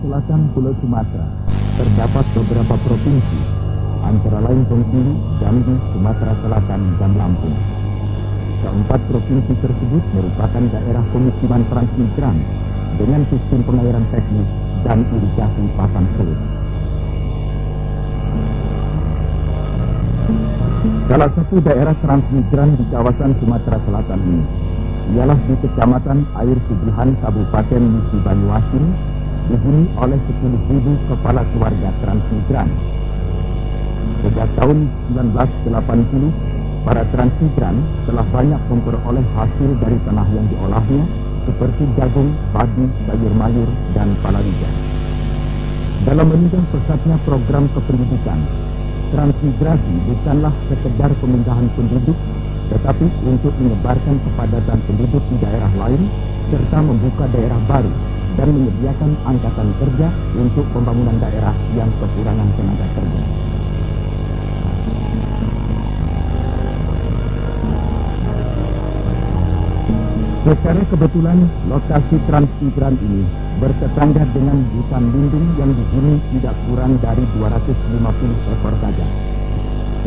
selatan Pulau Sumatera terdapat beberapa provinsi, antara lain Bengkulu, Jambi, Sumatera Selatan, dan Lampung. Keempat provinsi tersebut merupakan daerah pemukiman transmigran dengan sistem pengairan teknis dan irigasi pasang surut. Salah satu daerah transmigran di kawasan Sumatera Selatan ini ialah di Kecamatan Air Sugihan, Kabupaten Musi Banyuasin, dihuni oleh 10.000 kepala keluarga transmigran. Sejak tahun 1980, para transmigran telah banyak memperoleh hasil dari tanah yang diolahnya, seperti jagung, padi, sayur mayur, dan palawija. Dalam menunjang pesatnya program kependidikan, transmigrasi bukanlah sekedar pemindahan penduduk, tetapi untuk menyebarkan kepadatan penduduk di daerah lain, serta membuka daerah baru, dan menyediakan angkatan kerja untuk pembangunan daerah yang kekurangan tenaga kerja. Secara kebetulan, lokasi transmigran ini bertetangga dengan hutan lindung yang dihuni tidak kurang dari 250 ekor saja.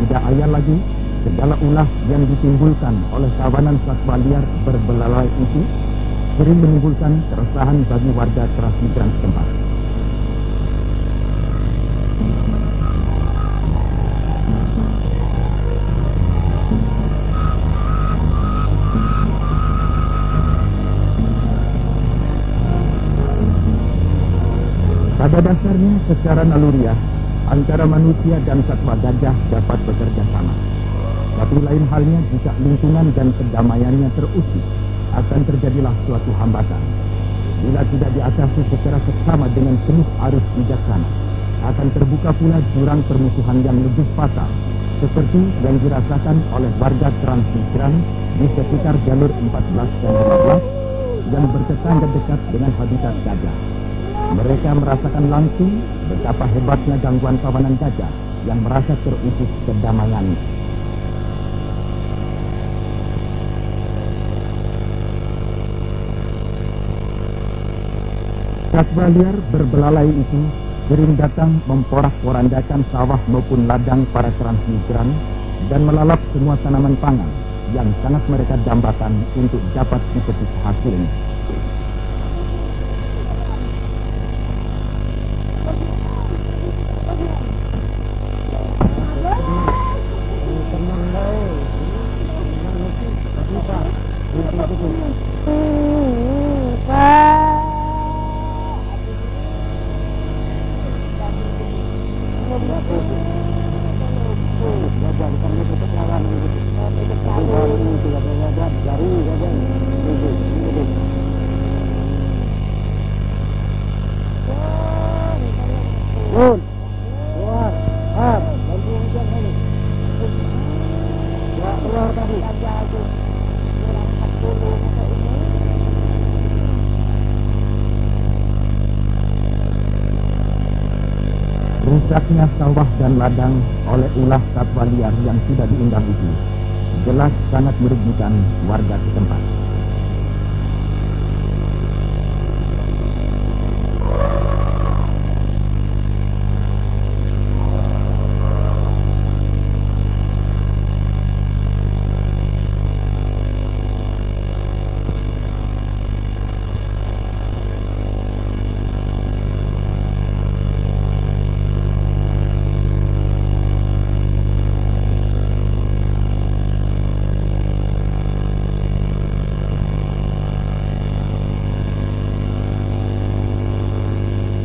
Tidak ayal lagi, segala ulah yang ditimbulkan oleh kawanan satwa liar berbelalai itu sering menimbulkan keresahan bagi warga transmigran setempat. Pada dasarnya, secara naluriah, antara manusia dan satwa gajah dapat bekerja sama. Tapi lain halnya jika lingkungan dan kedamaiannya terusik, akan terjadilah suatu hambatan. Bila tidak diatasi secara seksama dengan penuh arus bijaksana, akan terbuka pula jurang permusuhan yang lebih fatal, seperti yang dirasakan oleh warga transmigran di sekitar jalur 14 dan 15 yang bertetangga dekat dengan habitat gajah. Mereka merasakan langsung betapa hebatnya gangguan kawanan gajah yang merasa terusik kedamaian. Satwa liar berbelalai itu sering datang memporak-porandakan sawah maupun ladang para transmigran dan melalap semua tanaman pangan yang sangat mereka dambakan untuk dapat dipetik hasilnya. Rusaknya sawah dan ladang oleh ulah satwa liar yang tidak diundang itu jelas sangat merugikan warga setempat.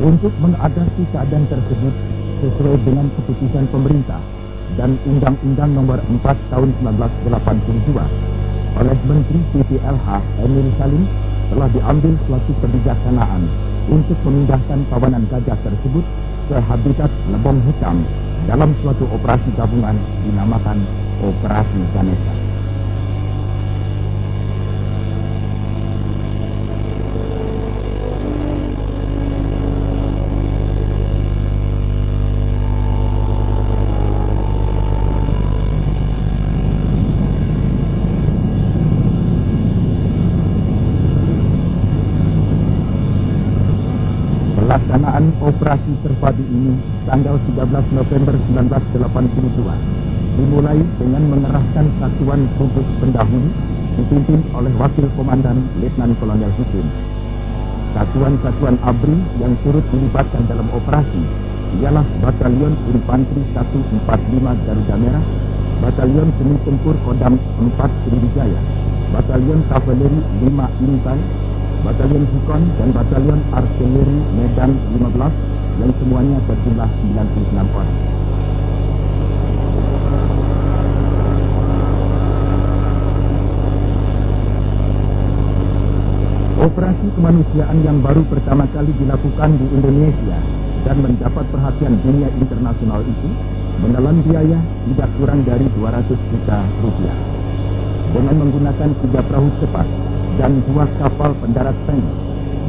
Untuk mengatasi keadaan tersebut sesuai dengan keputusan pemerintah dan Undang-Undang Nomor 4 Tahun 1982 oleh Menteri PPLH Emil Salim, telah diambil suatu kebijaksanaan untuk memindahkan kawanan gajah tersebut ke habitat Lebong Hitam dalam suatu operasi gabungan dinamakan Operasi Ganesha. Pelaksanaan operasi terpadu ini tanggal 13 November 1982 dimulai dengan mengerahkan satuan gugus pendahulu dipimpin oleh Wakil Komandan Letnan Kolonel Husin. Satuan-satuan ABRI yang turut dilibatkan dalam operasi ialah Batalion Infanteri 145 Garuda Merah, Batalion Seni Tempur Kodam 4 Sriwijaya, Batalion Kavaleri 5 Intai, Batalion Hikon dan Batalion Artileri Medan 15 yang semuanya berjumlah 96 orang. Operasi kemanusiaan yang baru pertama kali dilakukan di Indonesia dan mendapat perhatian dunia internasional itu menelan biaya tidak kurang dari 200 juta rupiah. Dengan menggunakan 3 perahu cepat dan 2 kapal pendarat tank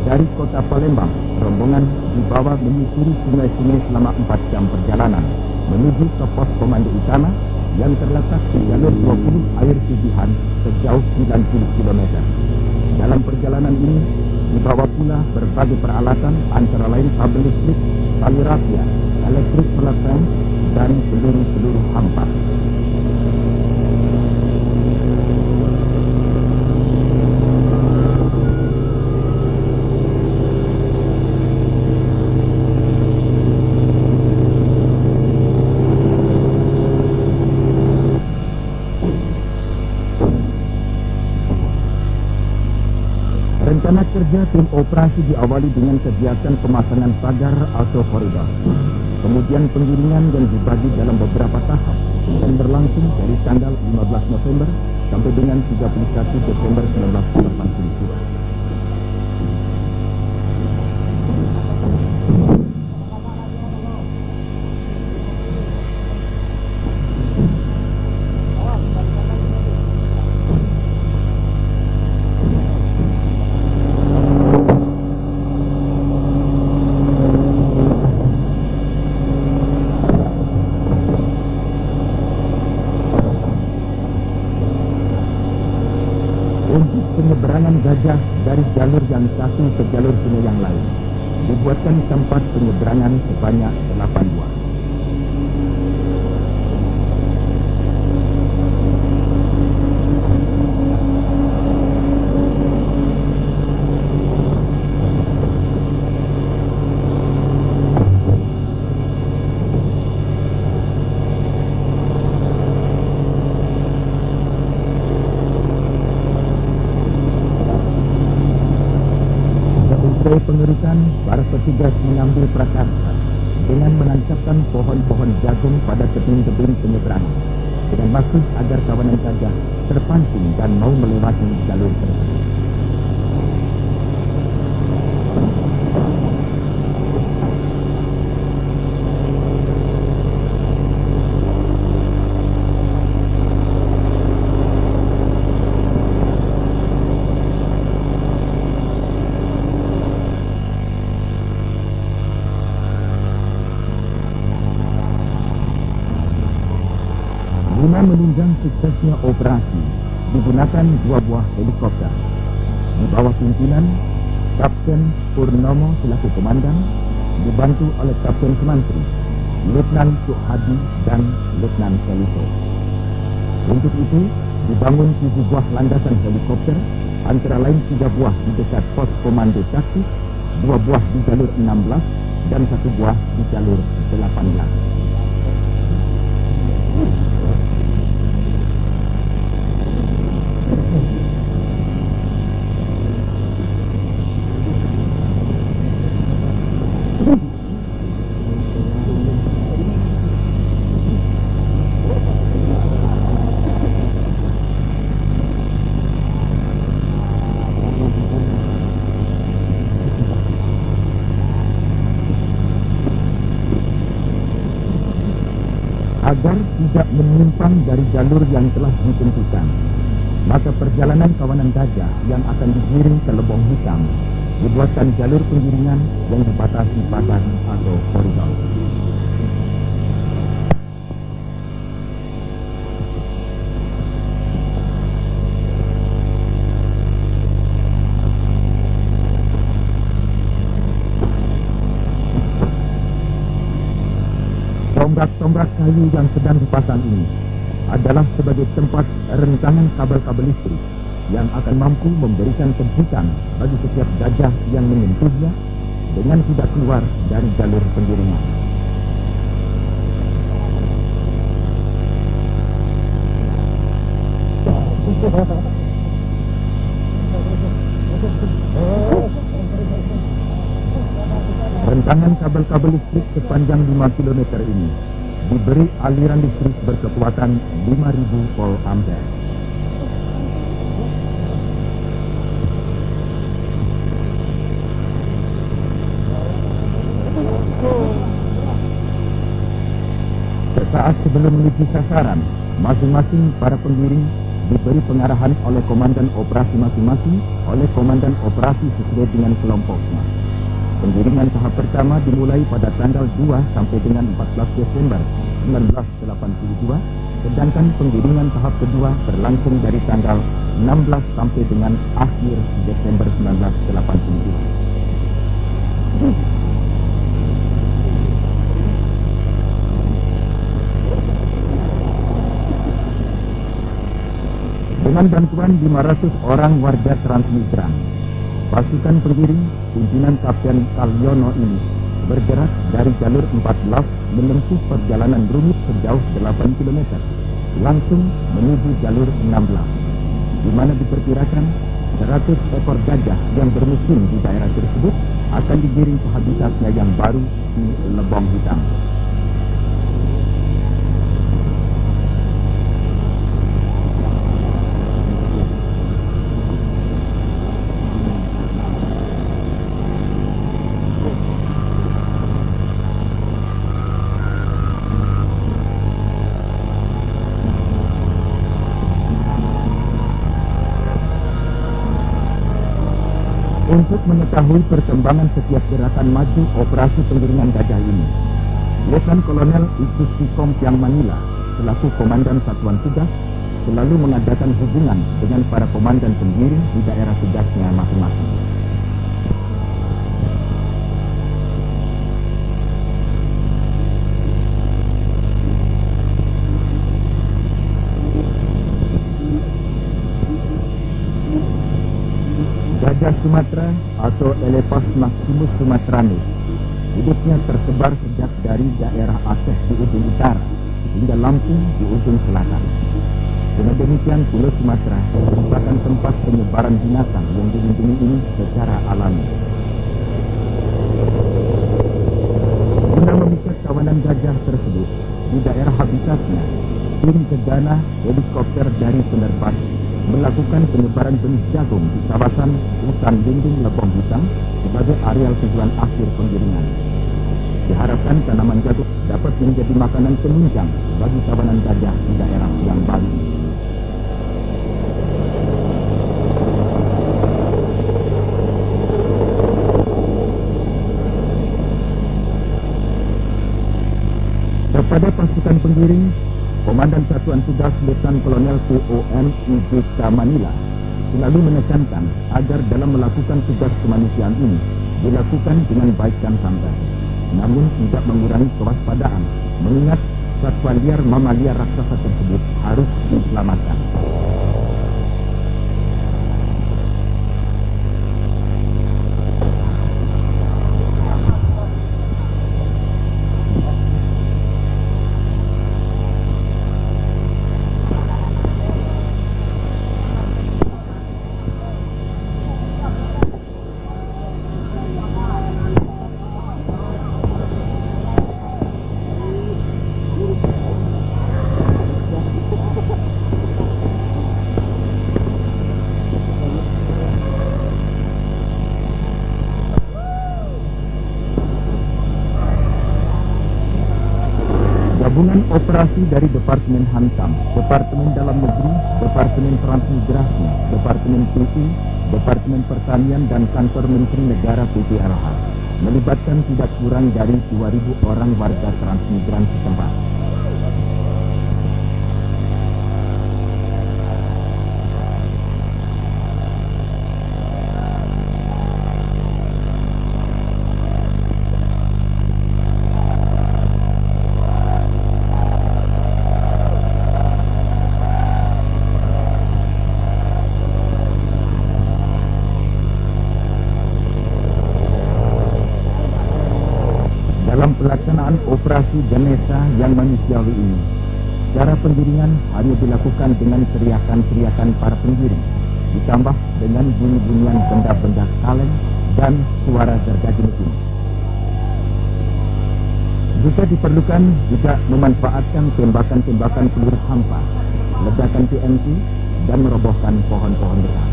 dari kota Palembang, rombongan dibawa menyusuri sungai-sungai selama 4 jam perjalanan menuju ke pos komando utama yang terletak di jalur 20 air Sugihan sejauh 90 km. Dalam perjalanan ini dibawa pula berbagai peralatan antara lain kabel listrik, tali rafia, elektrik pelepeng, dan peluru-peluru hampa. Rencana kerja tim operasi diawali dengan kegiatan pemasangan pagar atau koridor. Kemudian penggiringan yang dibagi dalam beberapa tahap dan berlangsung dari tanggal 15 November sampai dengan 31 Desember 1982. Untuk penyeberangan gajah dari jalur yang satu ke jalur sungai yang lain, dibuatkan tempat penyeberangan sebanyak 8 buah. Sebagai pengerukan, para petugas mengambil prakarsa dengan menancapkan pohon-pohon jagung pada tebing-tebing penyeberangan dengan maksud agar kawanan gajah terpancing dan mau melewati jalur tersebut. Guna menunjang suksesnya operasi, digunakan 2 buah helikopter. Di bawah pimpinan Kapten Purnomo selaku komandan, dibantu oleh Kapten Semantri, Letnan Suhadi, dan Letnan Selito. Untuk itu, dibangun 7 buah landasan helikopter, antara lain 3 buah di dekat pos komando taktis, 2 buah di jalur 16, dan 1 buah di jalur 18. Agar tidak menyimpang dari jalur yang telah ditentukan, maka perjalanan kawanan gajah yang akan digiring ke Lebong Hitam dibuatkan jalur penggiringan yang dibatasi pagar atau koridor. kayu yang sedang dipasang ini adalah sebagai tempat rentangan kabel-kabel listrik yang akan mampu memberikan kejutan bagi setiap gajah yang menyentuhnya dengan tidak keluar dari jalur penggiringan. Rentangan kabel-kabel listrik sepanjang 5 km ini diberi aliran listrik berkekuatan 5.000 volt ampere. Sesaat sebelum menuju sasaran, masing-masing para pengiring diberi pengarahan oleh komandan operasi masing-masing oleh komandan operasi sesuai dengan kelompoknya. Penggiringan tahap pertama dimulai pada tanggal 2 sampai dengan 14 Desember 1982, sedangkan penggiringan tahap kedua berlangsung dari tanggal 16 sampai dengan akhir Desember 1982. Dengan bantuan 500 orang warga transmigran, pasukan pengiring pimpinan Kapten Kalyono ini bergerak dari jalur 14 menempuh perjalanan rumit sejauh 8 km langsung menuju jalur 16, di mana diperkirakan 100 ekor gajah yang bermukim di daerah tersebut akan digiring ke habitatnya yang baru di Lebong Hitam. Untuk mengetahui perkembangan setiap gerakan maju operasi penggiringan gajah ini, Letnan Kolonel Igusti Kompiang Manila selaku Komandan Satuan Tugas selalu mengadakan hubungan dengan para komandan pengiring di daerah tugasnya masing-masing. Gajah Sumatera atau Elephas maximus sumatranis hidupnya tersebar sejak dari daerah Aceh di ujung utara hingga Lampung di ujung selatan. Dengan demikian Pulau Sumatera merupakan tempat penyebaran binatang yang dilindungi ini secara alami. Guna memikat kawanan gajah tersebut di daerah habitatnya, tim Gegana helikopter dari penerbang melakukan penyebaran benih jagung di kawasan hutan lindung Lebong Hitam sebagai areal tujuan akhir penggiringan. Diharapkan tanaman jagung dapat menjadi makanan penunjang bagi kawanan gajah di daerah yang baru. Kepada pasukan pengiring, Komandan Satuan Tugas Letnan Kolonel POM IJK Manila selalu menekankan agar dalam melakukan tugas kemanusiaan ini dilakukan dengan baik dan santai, namun tidak mengurangi kewaspadaan, mengingat satwa liar mamalia raksasa tersebut harus diselamatkan. Gabungan operasi dari Departemen Hankam, Departemen Dalam Negeri, Departemen Transmigrasi, Departemen PI, Departemen Pertanian dan Kantor Menteri Negara PPLH melibatkan tidak kurang dari 2.000 orang warga transmigran setempat. prosesi Ganesha yang manusiawi ini, cara penggiringan hanya dilakukan dengan teriakan-teriakan para penggiring, ditambah dengan bunyi-bunyian benda-benda kaleng dan suara gergaji mesin. Jika diperlukan, juga memanfaatkan tembakan-tembakan peluru hampa, ledakan TNT, dan merobohkan pohon-pohon besar.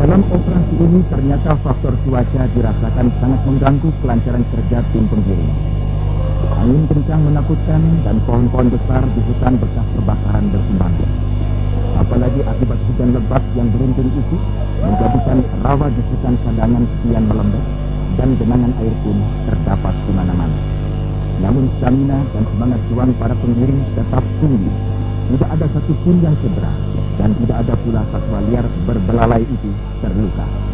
Dalam operasi ini ternyata faktor cuaca dirasakan sangat mengganggu kelancaran kerja tim penggiring. Angin kencang menakutkan dan pohon-pohon besar di hutan bekas kebakaran berkembang. Apalagi akibat hujan lebat yang beruntun itu menjadikan rawa desukan cadangan kian melembek dan genangan air pun terdapat di mana-mana. Namun stamina dan semangat juang para penggiring tetap tinggi. Tidak ada satupun yang cedera dan tidak ada pula satwa liar berbelalai itu terluka.